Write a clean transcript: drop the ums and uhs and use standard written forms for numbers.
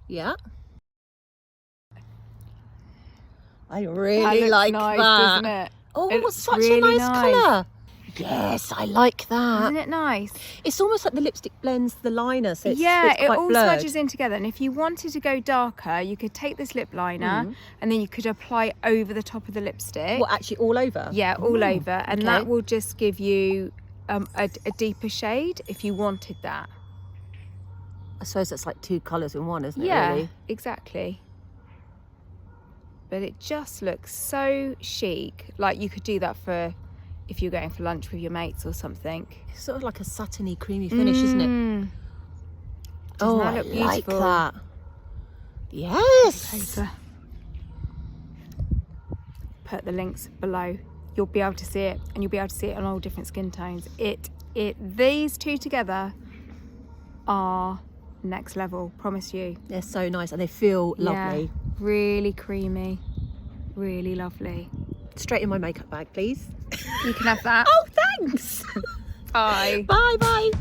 Yeah. I really like nice, that. doesn't it? Oh, It's such really a nice colour. Yes, I like that. Isn't it nice? It's almost like the lipstick blends the liner, so it's, Yeah, it's it quite all blurred. smudges in together. And if you wanted to go darker, you could take this lip liner and then you could apply it over the top of the lipstick. What, actually all over? Yeah, all over. And okay. that will just give you a deeper shade if you wanted that. I suppose that's like two colours in one, isn't it, Yeah, really? exactly. But it just looks so chic. Like you could do that for if you're going for lunch with your mates or something. It's sort of like a satiny, creamy finish, isn't it? Doesn't Oh, that I look like beautiful? that. Yes. Paper. Put the links below. You'll be able to see it, and you'll be able to see it on all different skin tones. These two together are next level, promise you. They're so nice and they feel lovely. Yeah, really creamy, really lovely. Straight in my makeup bag, please. You can have that. Oh, thanks. Bye. Bye, bye.